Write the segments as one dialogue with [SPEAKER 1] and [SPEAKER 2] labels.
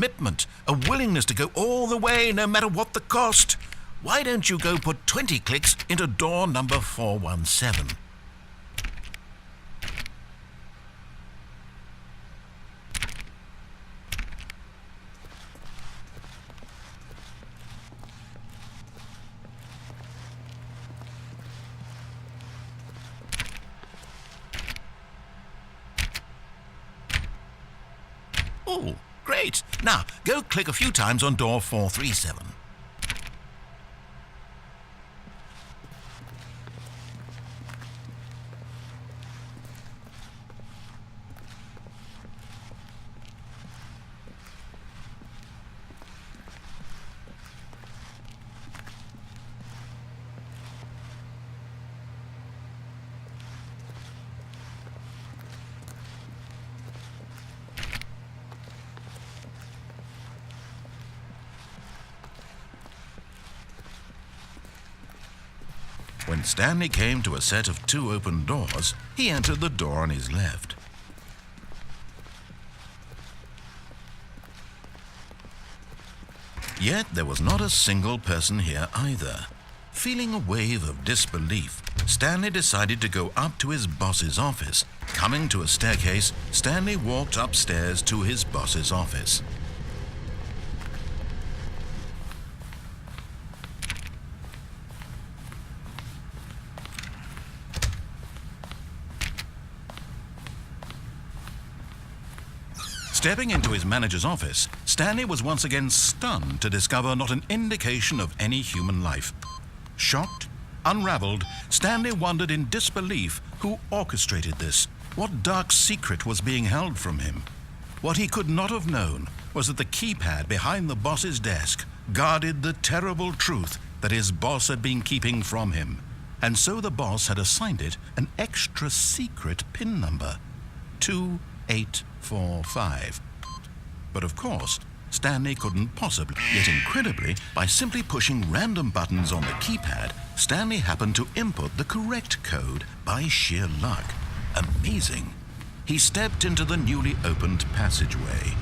[SPEAKER 1] commitment, a willingness to go all the way no matter what the cost. Why don't you go put 20 clicks into door number 417? Oh, great. Now, go click a few times on door 437. When Stanley came to a set of 2 open doors, he entered the door on his left. Yet there was not a single person here either. Feeling a wave of disbelief, Stanley decided to go up to his boss's office. Coming to a staircase, Stanley walked upstairs to his boss's office. Stepping into his manager's office, Stanley was once again stunned to discover not an indication of any human life. Shocked, unraveled, Stanley wondered in disbelief who orchestrated this. What dark secret was being held from him? What he could not have known was that the keypad behind the boss's desk guarded the terrible truth that his boss had been keeping from him. And so the boss had assigned it an extra secret PIN number, 2845. But of course, Stanley couldn't possibly. Yet incredibly, by simply pushing random buttons on the keypad, Stanley happened to input the correct code by sheer luck. Amazing. He stepped into the newly opened passageway.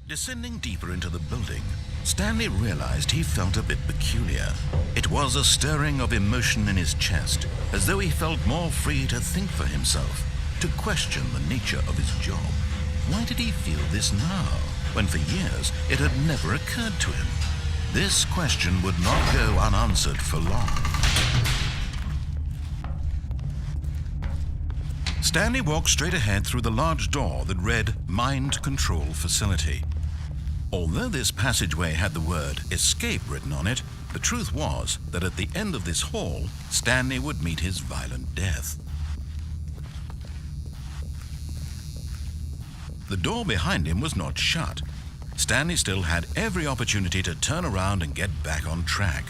[SPEAKER 1] Descending deeper into the building, Stanley realized he felt a bit peculiar. It was a stirring of emotion in his chest, as though he felt more free to think for himself, to question the nature of his job. Why did he feel this now, when for years it had never occurred to him? This question would not go unanswered for long. Stanley walked straight ahead through the large door that read Mind Control Facility. Although this passageway had the word escape written on it, the truth was that at the end of this hall, Stanley would meet his violent death. The door behind him was not shut. Stanley still had every opportunity to turn around and get back on track.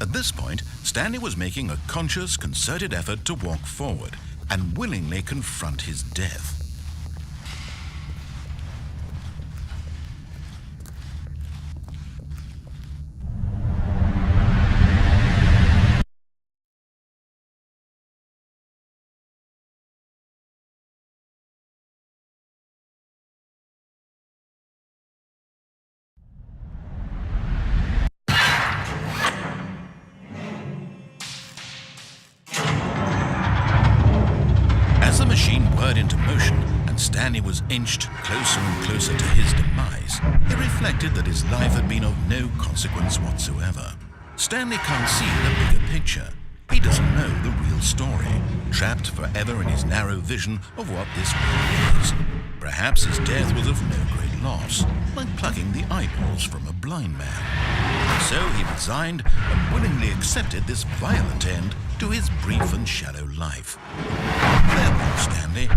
[SPEAKER 1] At this point, Stanley was making a conscious, concerted effort to walk forward and willingly confront his death. As the machine whirred into motion and Stanley was inched closer and closer to his demise, he reflected that his life had been of no consequence whatsoever. Stanley can't see the bigger picture. He doesn't know the real story, trapped forever in his narrow vision of what this world is. Perhaps his death was of no great loss, like plucking the eyeballs from a blind man. So he resigned and willingly accepted this violent end to his brief and shallow life. Farewell, Stanley.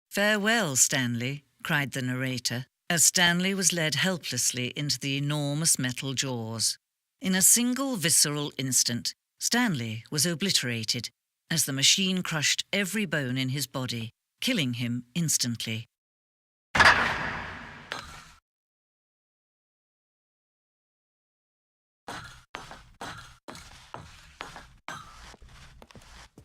[SPEAKER 2] "Farewell, Stanley," cried the narrator, as Stanley was led helplessly into the enormous metal jaws. In a single visceral instant, Stanley was obliterated as the machine crushed every bone in his body, killing him instantly.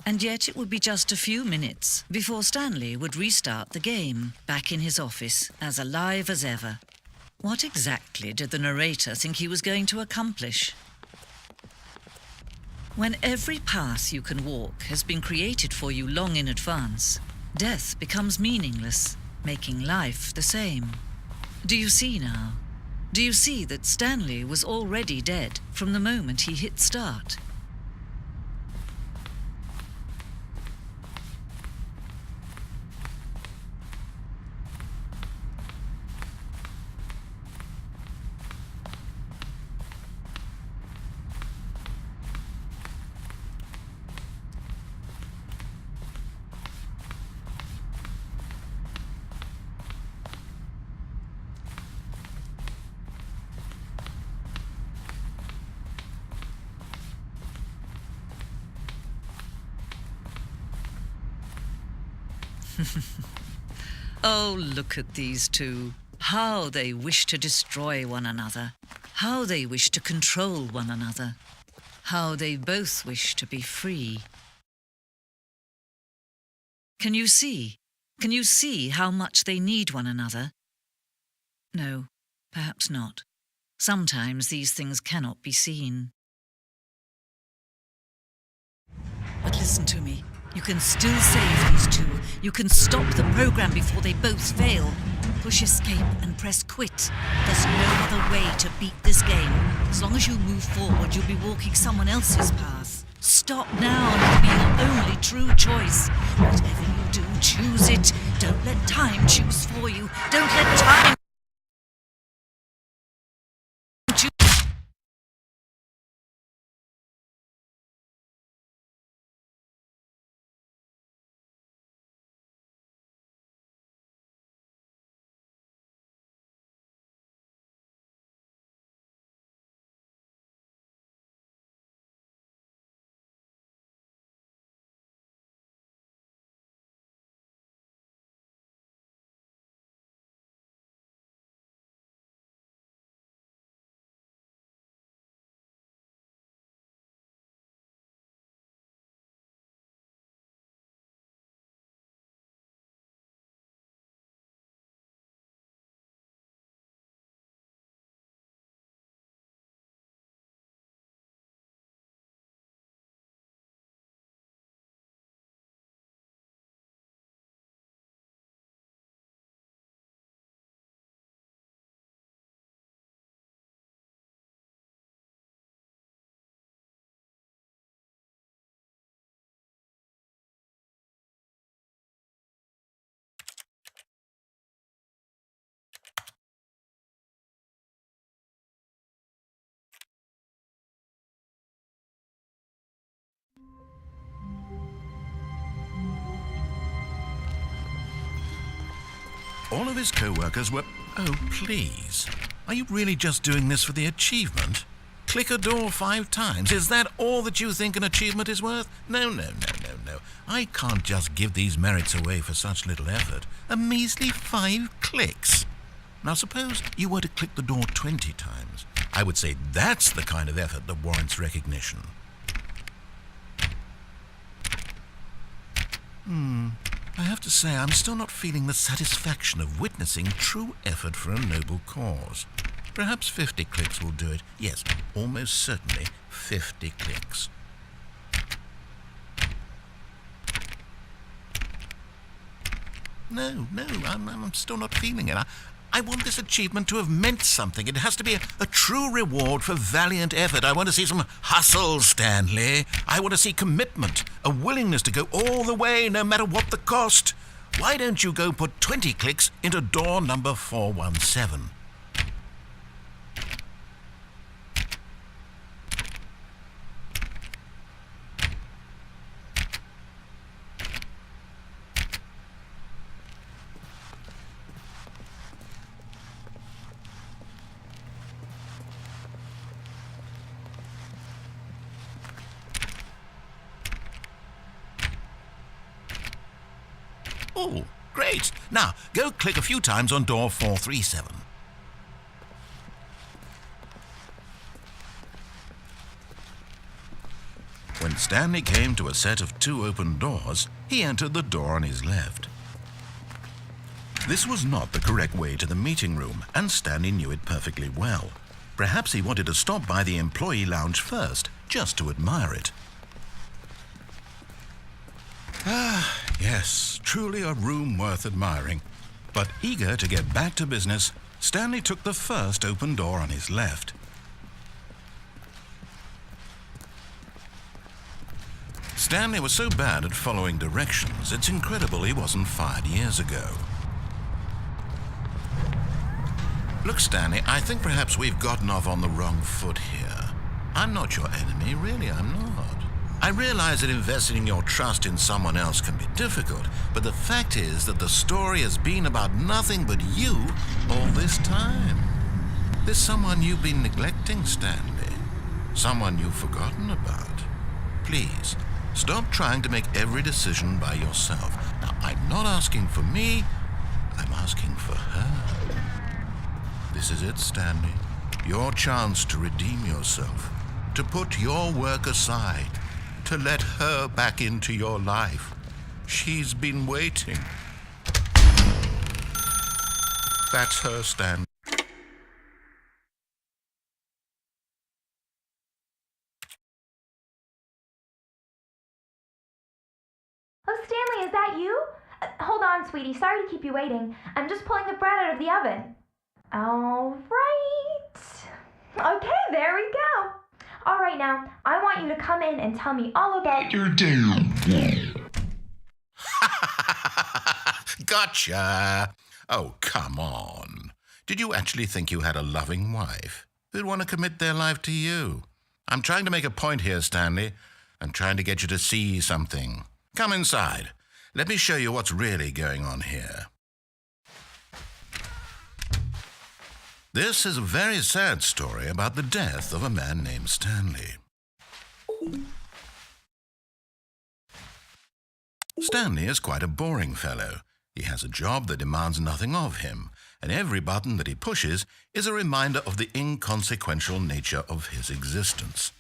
[SPEAKER 2] And yet it would be just a few minutes before Stanley would restart the game, back in his office, as alive as ever. What exactly did the narrator think he was going to accomplish? When every path you can walk has been created for you long in advance, death becomes meaningless, making life the same. Do you see now? Do you see that Stanley was already dead from the moment he hit start? Oh, look at these two. How they wish to destroy one another. How they wish to control one another. How they both wish to be free. Can you see? Can you see how much they need one another? No, perhaps not. Sometimes these things cannot be seen. But listen to me. You can still save these two. You can stop the program before they both fail. Push escape and press quit. There's no other way to beat this game. As long as you move forward, you'll be walking someone else's path. Stop now and it'll be your only true choice. Whatever you do, choose it. Don't let time choose for you. Don't let time choose.
[SPEAKER 1] All of his co-workers were... Oh, please. Are you really just doing this for the achievement? Click a door 5 times. Is that all that you think an achievement is worth? No. I can't just give these merits away for such little effort. A measly 5 clicks. Now suppose you were to click the door 20 times. I would say that's the kind of effort that warrants recognition. I have to say, I'm still not feeling the satisfaction of witnessing true effort for a noble cause. Perhaps 50 clicks will do it. Yes, almost certainly 50 clicks. No, I'm still not feeling it. I want this achievement to have meant something. It has to be a true reward for valiant effort. I want to see some hustle, Stanley. I want to see commitment, a willingness to go all the way, no matter what the cost. Why don't you go put 20 clicks into door number 417? Oh, great. Now, go click a few times on door 437. When Stanley came to a set of 2 open doors, he entered the door on his left. This was not the correct way to the meeting room, and Stanley knew it perfectly well. Perhaps he wanted to stop by the employee lounge first, just to admire it. Ah, yes, truly a room worth admiring. But eager to get back to business, Stanley took the first open door on his left. Stanley was so bad at following directions, it's incredible he wasn't fired years ago. Look, Stanley, I think perhaps we've gotten off on the wrong foot here. I'm not your enemy, really, I'm not. I realize that investing your trust in someone else can be difficult, but the fact is that the story has been about nothing but you all this time. There's someone you've been neglecting, Stanley. Someone you've forgotten about. Please, stop trying to make every decision by yourself. Now, I'm not asking for me, I'm asking for her. This is it, Stanley. Your chance to redeem yourself, to put your work aside, to let her back into your life. She's been waiting. That's her, Stan.
[SPEAKER 3] Oh, Stanley, is that you? Hold on, sweetie. Sorry to keep you waiting. I'm just pulling the bread out of the oven. All right. Okay, there we go. All right, now, I want you to come in and tell me all about
[SPEAKER 4] your damn.
[SPEAKER 1] Gotcha. Oh, come on. Did you actually think you had a loving wife who'd want to commit their life to you? I'm trying to make a point here, Stanley. I'm trying to get you to see something. Come inside. Let me show you what's really going on here. This is a very sad story about the death of a man named Stanley. Stanley is quite a boring fellow. He has a job that demands nothing of him, and every button that he pushes is a reminder of the inconsequential nature of his existence.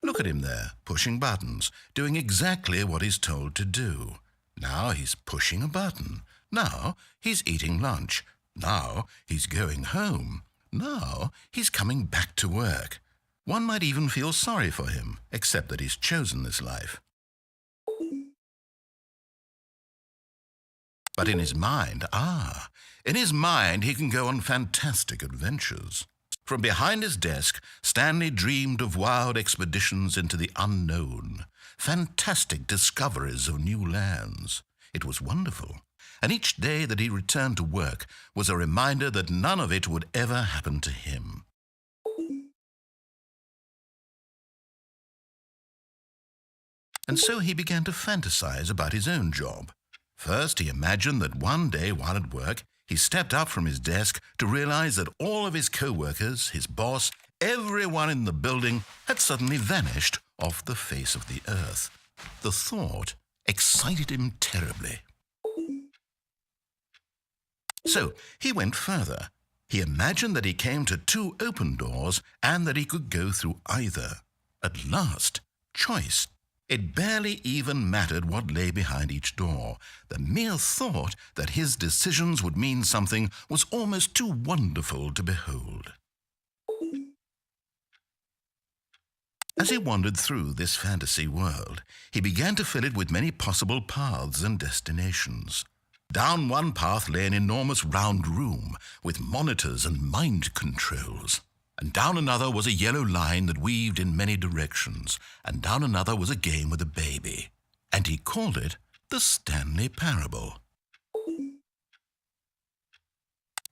[SPEAKER 1] Look at him there, pushing buttons, doing exactly what he's told to do. Now he's pushing a button. Now he's eating lunch. Now he's going home. Now he's coming back to work. One might even feel sorry for him, except that he's chosen this life. But in his mind, he can go on fantastic adventures. From behind his desk, Stanley dreamed of wild expeditions into the unknown, fantastic discoveries of new lands. It was wonderful, and each day that he returned to work was a reminder that none of it would ever happen to him. And so he began to fantasize about his own job. First, he imagined that one day while at work, he stepped up from his desk to realize that all of his co-workers, his boss, everyone in the building had suddenly vanished off the face of the earth. The thought excited him terribly. So he went further. He imagined that he came to 2 open doors and that he could go through either. At last, choice. It barely even mattered what lay behind each door. The mere thought that his decisions would mean something was almost too wonderful to behold. As he wandered through this fantasy world, he began to fill it with many possible paths and destinations. Down one path lay an enormous round room with monitors and mind controls. And down another was a yellow line that weaved in many directions, and down another was a game with a baby. and he called it the Stanley Parable.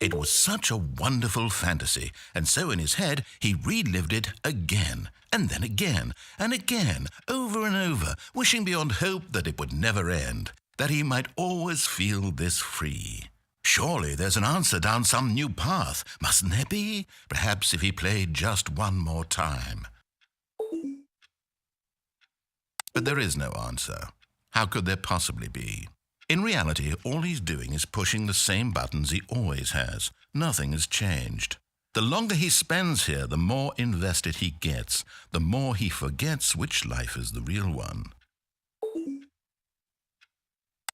[SPEAKER 1] It was such a wonderful fantasy, and so in his head he relived it again, and then again, and again, over and over, wishing beyond hope that it would never end, that he might always feel this free. Surely there's an answer down some new path, mustn't there be? Perhaps if he played just one more time. But there is no answer. How could there possibly be? In reality, all he's doing is pushing the same buttons he always has. Nothing has changed. The longer he spends here, the more invested he gets, the more he forgets which life is the real one.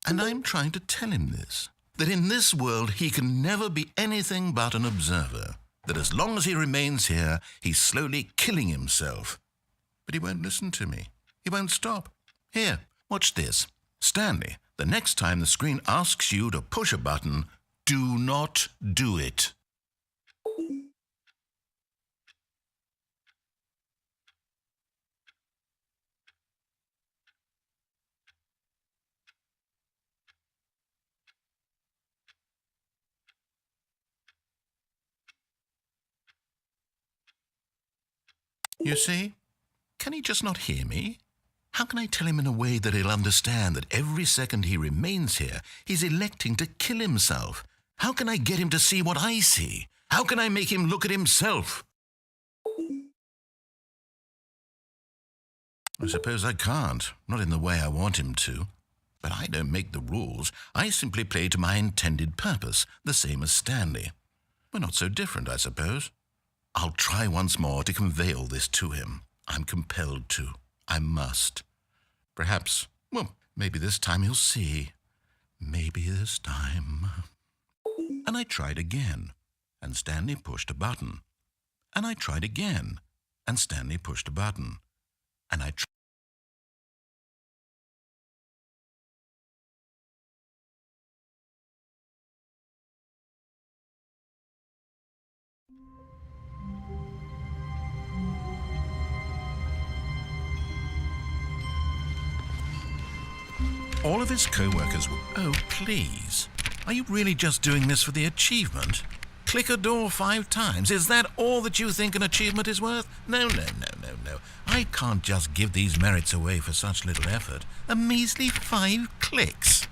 [SPEAKER 1] And I'm trying to tell him this, that in this world he can never be anything but an observer, that as long as he remains here, he's slowly killing himself. But he won't listen to me. He won't stop. Here, watch this. Stanley, the next time the screen asks you to push a button, do not do it. You see? Can he just not hear me? How can I tell him in a way that he'll understand that every second he remains here, he's electing to kill himself? How can I get him to see what I see? How can I make him look at himself? I suppose I can't, not in the way I want him to. But I don't make the rules. I simply play to my intended purpose, the same as Stanley. We're not so different, I suppose. I'll try once more to convey all this to him. I'm compelled to. I must. Perhaps, well, maybe this time he'll see. Maybe this time. And I tried again, and Stanley pushed a button. And I tried again, and Stanley pushed a button. And I tried. All of his co-workers were, oh, please. Are you really just doing this for the achievement? Click a door 5 times. Is that all that you think an achievement is worth? No. I can't just give these merits away for such little effort. A measly 5 clicks.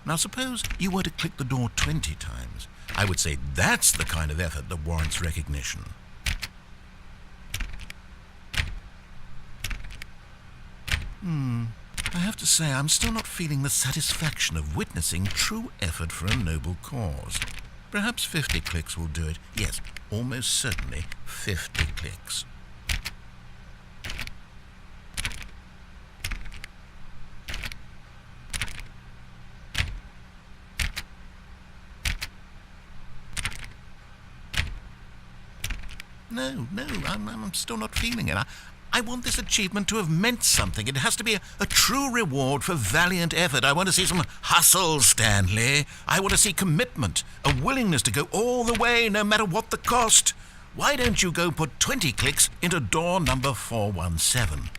[SPEAKER 1] Now suppose you were to click the door 20 times. I would say that's the kind of effort that warrants recognition. I have to say I'm still not feeling the satisfaction of witnessing true effort for a noble cause. Perhaps 50 clicks will do it. Yes, almost certainly 50 clicks. No, I'm still not feeling it. I want this achievement to have meant something. It has to be a true reward for valiant effort. I want to see some hustle, Stanley. I want to see commitment, a willingness to go all the way, no matter what the cost. Why don't you go put 20 clicks into door number 417?